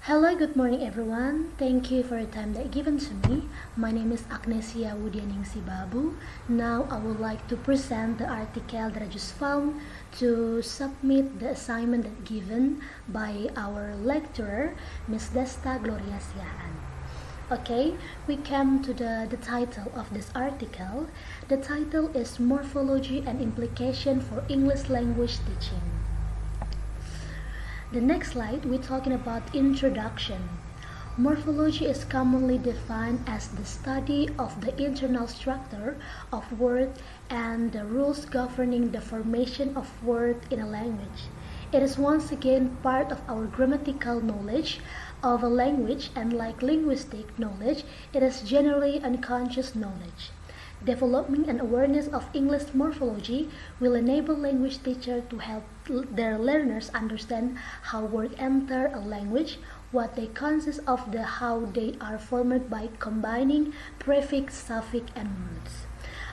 Hello, good morning everyone. Thank you for the time that given to me. My name is AGNESIA WIDIANINGSI BABU. Now I would like to present the article that I just found to submit the assignment that given by our lecturer, Miss Desta Gloria Siaan. Okay, we come to the title of this article. The title is Morphology and Implication for English Language Teaching. The next slide, we're talking about introduction. Morphology is commonly defined as the study of the internal structure of words and the rules governing the formation of words in a language. It is once again part of our grammatical knowledge of a language, and like linguistic knowledge, it is generally unconscious knowledge. Developing an awareness of English morphology will enable language teachers to help their learners understand how words enter a language, what they consist of, how they are formed by combining prefix, suffix, and roots.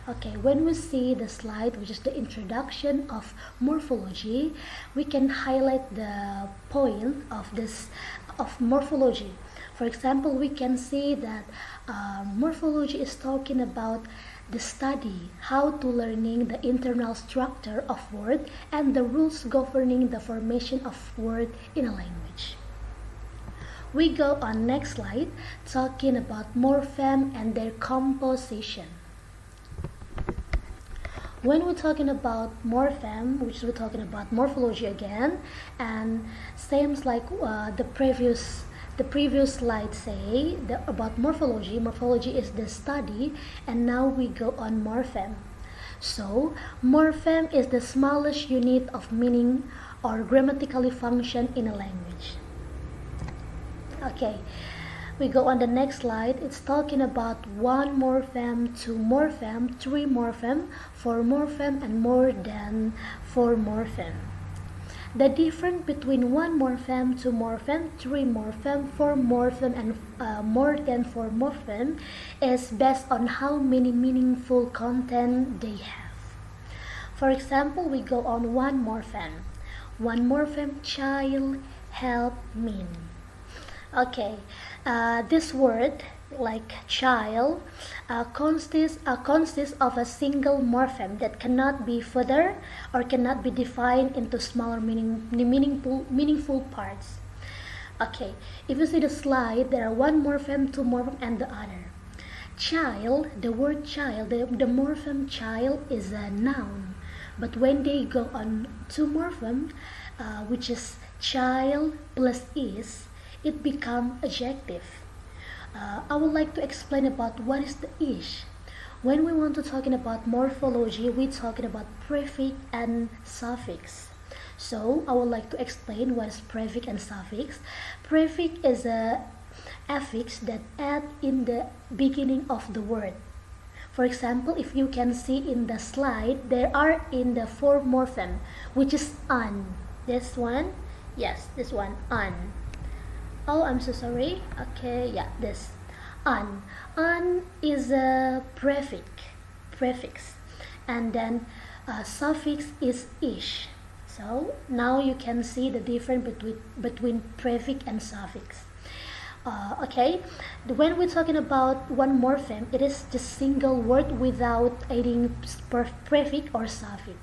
Okay, when we see the slide, which is the introduction of morphology, we can highlight the point of morphology. For example, we can see that morphology is talking about the study, how to learning the internal structure of word and the rules governing the formation of word in a language. We go on next slide, talking about morpheme and their composition. When we're talking about morpheme, which we're talking about morphology again, and seems like the previous slide say about morphology. Morphology is the study, and now we go on morpheme. So morpheme is the smallest unit of meaning or grammatically function in a language. Okay, we go on the next slide. It's talking about one morpheme, two morpheme, three morpheme, four morpheme, and more than four morpheme. The difference between one morpheme, two morpheme, three morpheme, four morpheme, and more than four morpheme is based on how many meaningful content they have. For example, we go on one morpheme. One morpheme, child, help, mean. Okay, this word, like child, consists of a single morpheme that cannot be further or cannot be defined into smaller meaningful parts. Okay, if you see the slide, there are one morpheme, two morpheme, and the other. Child, the word child, the morpheme child is a noun, but when they go on two morpheme, which is child plus is, it becomes adjective. I would like to explain about what is the ish. When we want to talking about morphology, we're talking about prefix and suffix. So I would like to explain what is prefix and suffix. Prefix is a affix that add in the beginning of the word. For example, if you can see in the slide, there are in the four morpheme, which is an. This one, yes, this one, an. Oh, I'm so sorry. Okay, yeah, this. An. An is a prefix. And then suffix is ish. So now you can see the difference between prefix and suffix. Okay, when we're talking about one morpheme, it is just single word without adding prefix or suffix.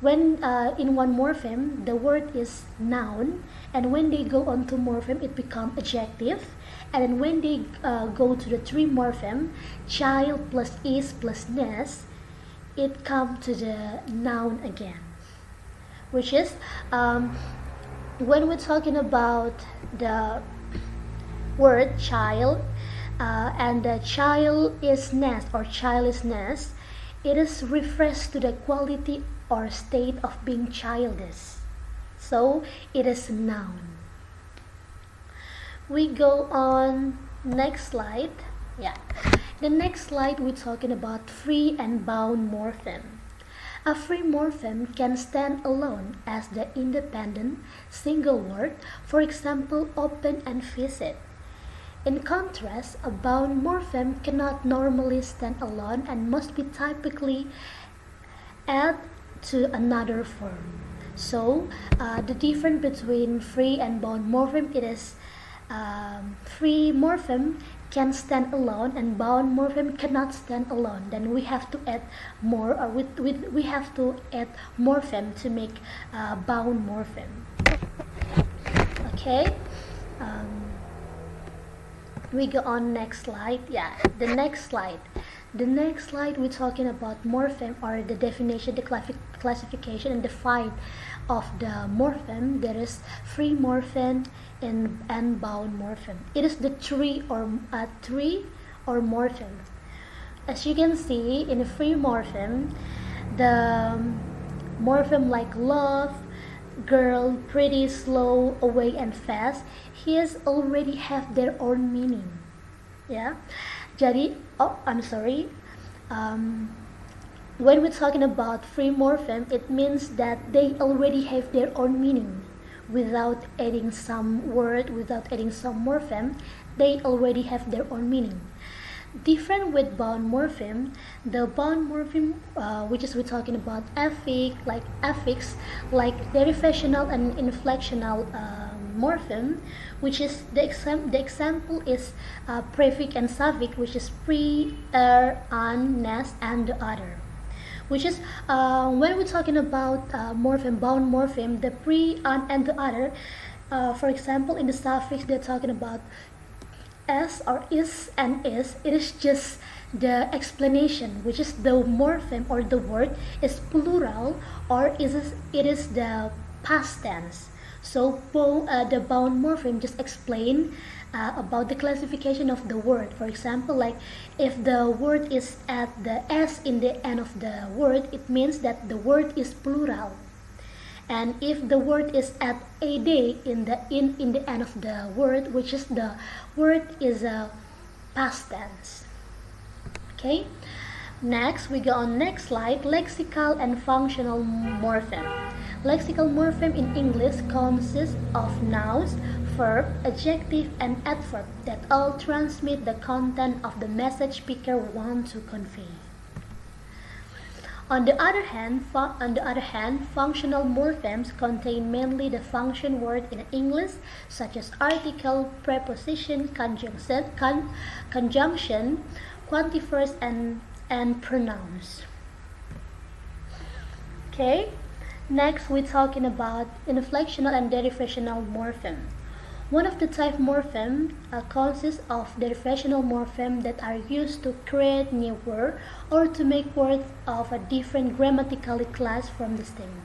When in one morpheme, the word is noun, and when they go on to morpheme, it becomes adjective. And then when they go to the three morpheme, child plus is plus ness, it comes to the noun again. Which is, when we're talking about the word child, and the child is ness or childishness, it is refers to the quality or state of being childish. So it is a noun. We go on next slide. Yeah. The next slide we're talking about free and bound morpheme. A free morpheme can stand alone as the independent single word, for example, open and visit. In contrast, a bound morpheme cannot normally stand alone and must be typically added to another form. So the difference between free and bound morpheme, it is free morpheme can stand alone and bound morpheme cannot stand alone, then we have to add more, or we have to add morpheme to make bound morpheme. Okay, we go on next slide. Yeah, the next slide we're talking about morpheme, or the definition, the classification and define of the morpheme. There is free morpheme and bound morpheme. It is the tree or morpheme. As you can see in a free morpheme, the morpheme like love, girl, pretty, slow, away, and fast, his already have their own meaning. Yeah. Jadi, when we're talking about free morpheme, it means that they already have their own meaning. Without adding some word, without adding some morpheme, they already have their own meaning. Different with bound morpheme, the bound morpheme, which is we're talking about affix, like derivational and inflectional morpheme, which is the example is prefix and suffix, which is pre, an, nes, and the other. Which is when we're talking about morpheme, bound morpheme, the pre, an, and the other. For example, in the suffix, they're talking about s or is and is. It is just the explanation, which is the morpheme or the word is plural, or it is the past tense. So the bound morpheme just explain about the classification of the word. For example, like if the word is at the s in the end of the word, it means that the word is plural. And if the word is at ad in the end of the word, which is the word is a past tense. Okay. Next, we go on next slide, lexical and functional morpheme. Lexical morpheme in English consists of nouns, verb, adjective, and adverb that all transmit the content of the message speaker wants to convey. On the other hand, functional morphemes contain mainly the function word in English, such as article, preposition, conjunction, quantifiers, and pronouns. Okay. Next, we're talking about inflectional and derivational morpheme. One of the type morpheme consists of derivational morpheme that are used to create new words or to make words of a different grammatical class from the same.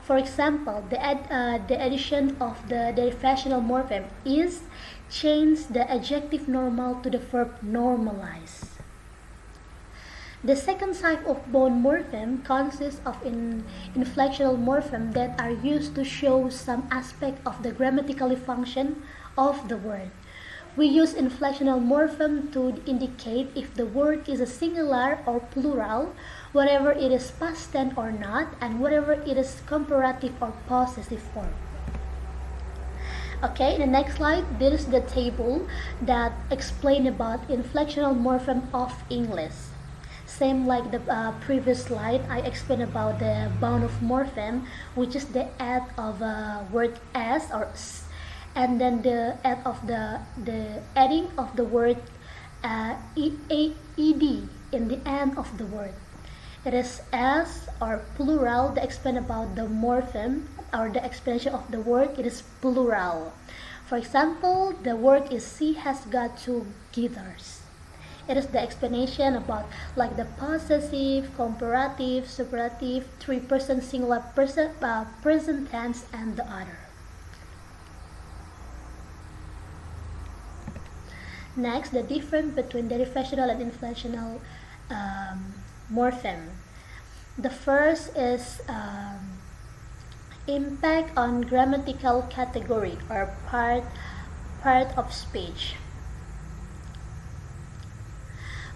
For example, the addition of the derivational morpheme is change the adjective normal to the verb normalize. The second type of bound morpheme consists of inflectional morpheme that are used to show some aspect of the grammatical function of the word. We use inflectional morpheme to indicate if the word is a singular or plural, whether it is past tense or not, and whether it is comparative or possessive form. Okay, in the next slide, this is the table that explains about inflectional morpheme of English. Same like the previous slide, I explained about the bound of morpheme, which is the add of a word s or s, and then the add of the adding of the word ed in the end of the word. It is s or plural. The explain about the morpheme or the explanation of the word, it is plural. For example, the word is she has got 2 guitars. It is the explanation about like the possessive, comparative, superlative, 3-person singular present tense, and the other. Next, the difference between derivational and inflectional morpheme. The first is impact on grammatical category or part of speech.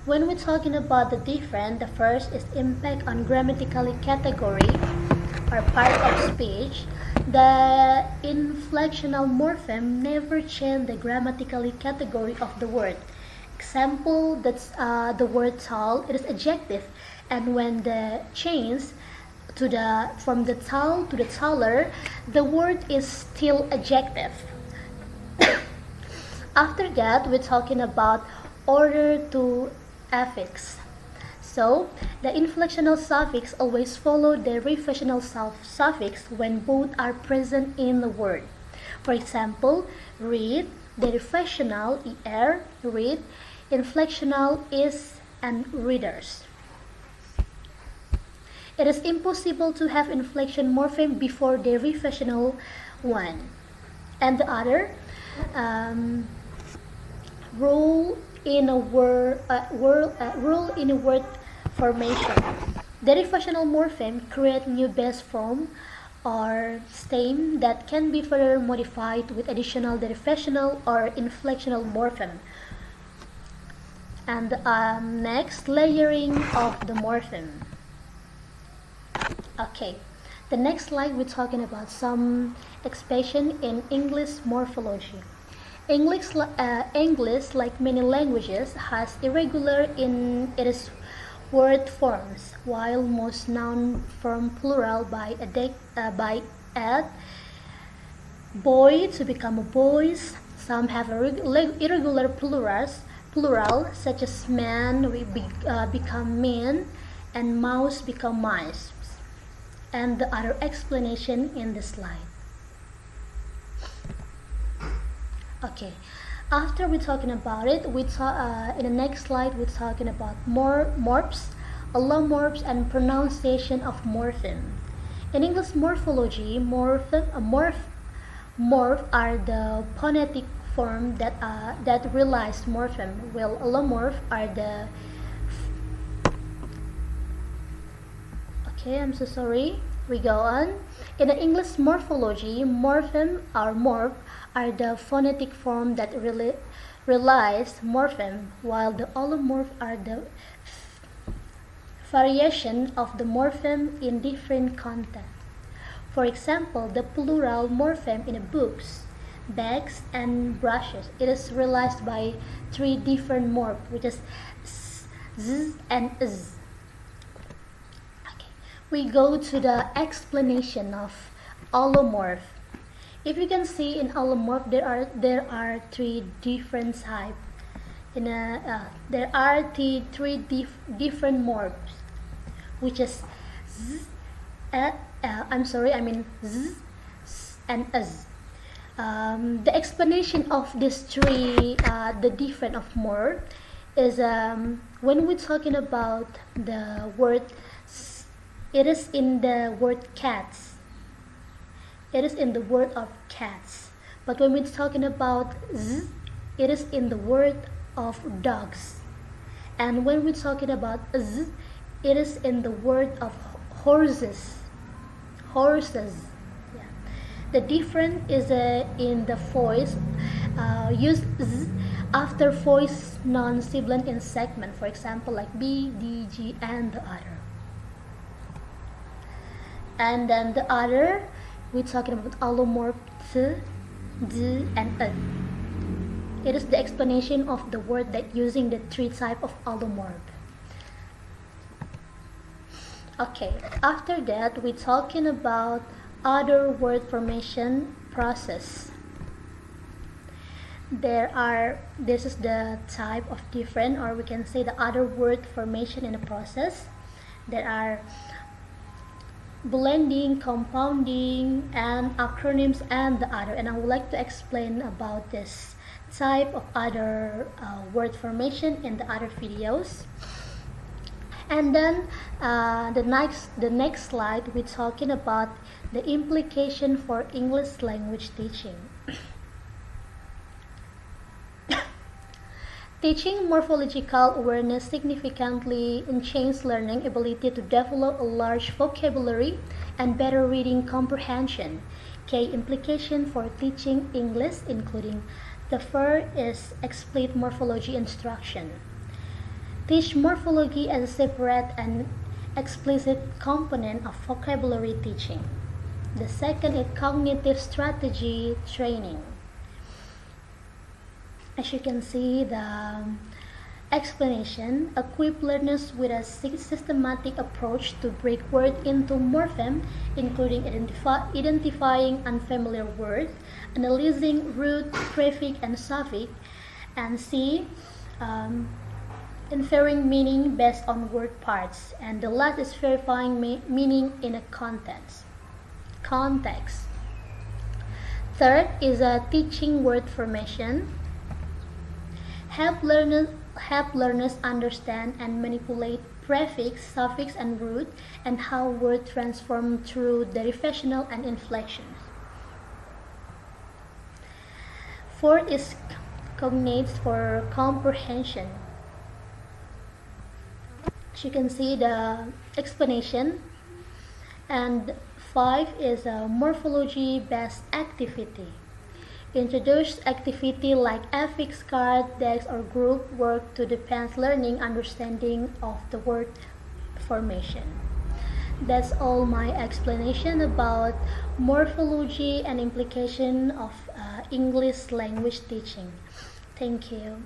When we're talking about the different, the first is impact on grammatical category or part of speech. The inflectional morpheme never change the grammatical category of the word. Example, that's the word tall, it is adjective, and when the change from the tall to the taller, the word is still adjective. After that, we're talking about order to affix. So, the inflectional suffix always follow the reflectional suffix when both are present in the word. For example, read, the reflectional er, read, inflectional is, and readers. It is impossible to have inflection morpheme before the reflectional one. And the other, rule in a word formation. The reflectional morpheme create new base form or stem that can be further modified with additional derivation or inflectional morpheme. And next, layering of the morpheme. Okay, the next slide we're talking about some expression in English morphology. English, like many languages, has irregular in its word forms, while most noun form plural by add boy to become boys. Some have irregular plural, such as man become men, and mouse become mice. And the other explanation in the slide. Okay, after we're talking about it, in the next slide we're talking about morphs, allomorphs, and pronunciation of morpheme. In English morphology, morph are the phonetic form that realized morpheme, while allomorph are the Okay, I'm so sorry. We go on. In the English morphology, morpheme or morph are the phonetic form that realized morpheme, while the allomorph are the variation of the morpheme in different contexts. For example, the plural morpheme in books, bags, and brushes. It is realized by three different morphs, which is z and z. We go to the explanation of allomorph. If you can see in allomorph, there are three different types. There are three different morphs, which is z, z, and z. The explanation of these three, the different of morph, is when we're talking about the word. It is in the word cats. It is in the word of cats. But when we're talking about z, it is in the word of dogs. And when we're talking about z, it is in the word of horses. Horses. Yeah. The difference is in the voice. Use z after voice non-sibilant in segment. For example, like B, D, G, and the other. And then the other, we're talking about allomorph th, d, and ed. It is the explanation of the word that using the three type of allomorph. Okay, after that, we're talking about other word formation process. This is the type of different, or we can say the other word formation in the process. There are blending, compounding, and acronyms, and the other. And I would like to explain about this type of other word formation in the other videos. And then the next slide, we're talking about the implication for English language teaching. Teaching morphological awareness significantly enhances learning ability to develop a large vocabulary and better reading comprehension. Key implication for teaching English including the first is explicit morphology instruction. Teach morphology as a separate and explicit component of vocabulary teaching. The second is cognitive strategy training. As you can see, Explanation: equip learners with a systematic approach to break words into morphemes, including identifying unfamiliar words, analyzing root, prefix, and suffix, and C. Inferring meaning based on word parts, and the last is verifying meaning in a context. Third is a teaching word formation. Help learners understand and manipulate prefix, suffix, and root, and how words transform through derivational and inflections. Fourth is cognates for comprehension. As you can see the explanation. And 5 is a morphology-based activity. Introduce activity like affix card, decks, or group work to enhance learning understanding of the word formation. That's all my explanation about morphology and implication of English language teaching. Thank you.